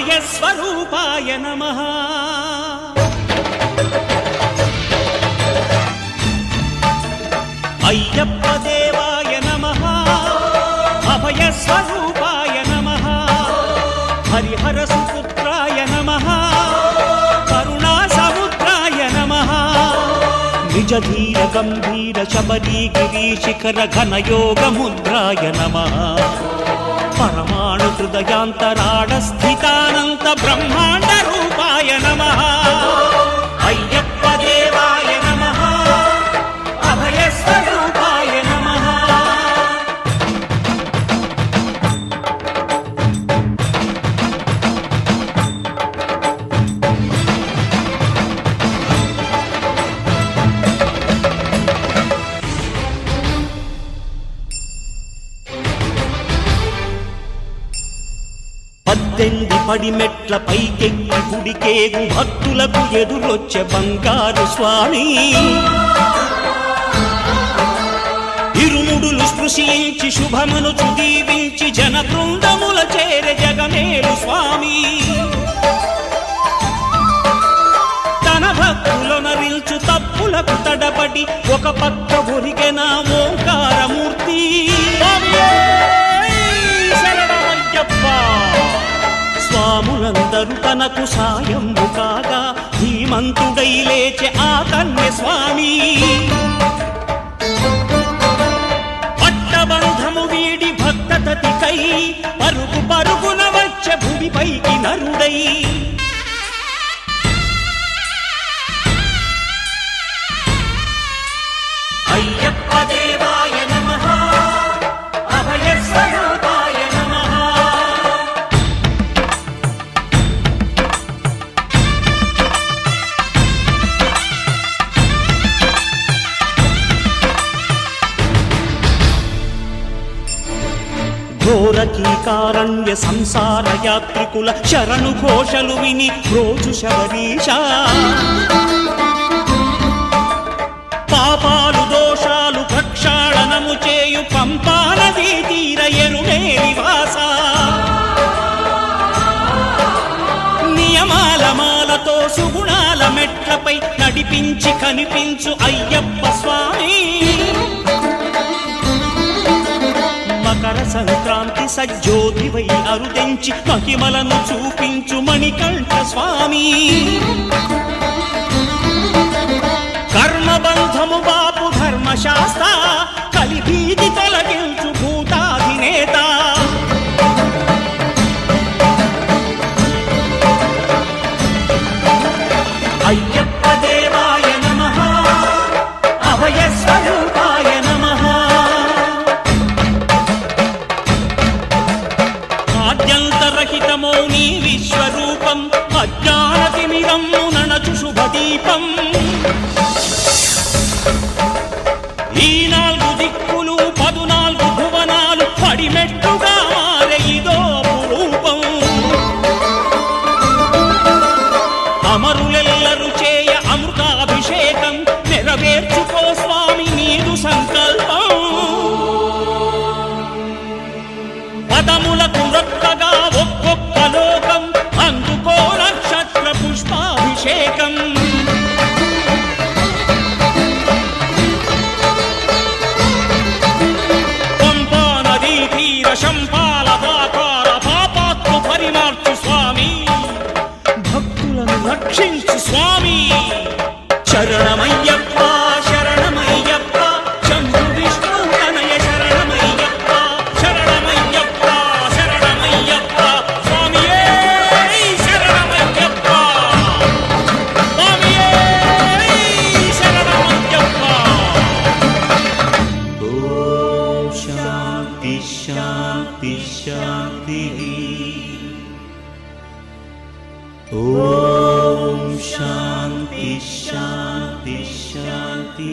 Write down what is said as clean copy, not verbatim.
అభయస్వరూపాయ నమః అయ్యప్ప దేవాయ నమః అభయస్వరూపాయ నమః హరిహర సుపుత్రాయ నమః కరుణా సముద్రాయ నమః నిజధీర గంభీర శబరీ గిరీశిఖర ఘనయోగ ముద్రాయ నమః పరమాణు హృదయాంతరాడ స్థితానంత బ్రహ్మాండ రూపాయ నమః అయ్యప్ప దేవాయ నమః అభయస్వరూపాయ నమః పద్దెంది పడిమెట్ల పైకెక్కి గుడికేగు భక్తులకు ఎదురొచ్చే బంగారు స్వామి ఇరుముడులు స్పృశించి శుభమును చుదీవించి జన బృందముల చేరే జగమేలు స్వామి తన భక్తులనరిల్చు తప్పులకు తడబడి ఒక పక్క ఒరిగెన ఓంకారమూర్తి స్వాములందరూ తనకు సాయము కాగా ధీమంతుడై లేచే ఆ కన్య స్వామి పట్టబంధము వీడి భక్తతతికై పరుగు పరుగున వచ్చే భూమిపైకి నరుడై అయ్యప్ప దేవాయ నమః అభయస్వరూపాయ నమః ఘోరకీకారణ్య సంసార యాత్రికుల శరణు ఘోషలు విని రోజు శబరీశ పాపాలు దోషాలు ప్రక్షాళనము చేయు పంపా నదీ తీర ఎరుమే నివాస నియమాల మాలతో సుగుణాల మెట్లపై నడిపించి కనిపించు అయ్యప్ప స్వామి మకర సంక్రాంతి సజ్జోతివై అరుదెంచి మహిమలను చూపించు మణికంఠ స్వామి కర్మబంధము బాపు ధర్మశాస్త్ర కలిభీతి తొలగించు భూతాధినేత అయ్యప్ప దేవాయ నమః అభయస్వరూపాయ నమః ఆద్యంతరహితమో నీ విశ్వరూపం అజ్ఞానతిమిరము ననచు శుభదీపం ఈ 4 దిక్కులు 14 భువనాలు పడిమెట్టుగా మారే ఇదో రూపం అమరులెల్లరు చేయ అమృతాభిషేకం నెరవేర్చుకో స్వామి నీదు సంకల్పం పదములకు రొక్కగా ఒక్కొక్క లోకం అందుకో నక్షత్ర పుష్పాభిషేకం శంపాల పాపాల పాపాత్మ పరిమార్చు స్వామి భక్తులను రక్షించు స్వామి శరణమయ్యప్ప శరణమయ్యప్ప శంభు విష్ణు తనయ శరణమయ్యప్ప శరణమయ్యప్ప శరణమయ్యప్ప స్వామియే శరణమయ్యప్ప స్వామియే శరణమయ్యప్ప ఓం శాంతి శాంతి శాంతి ఓం శాంతి శాంతి శాంతి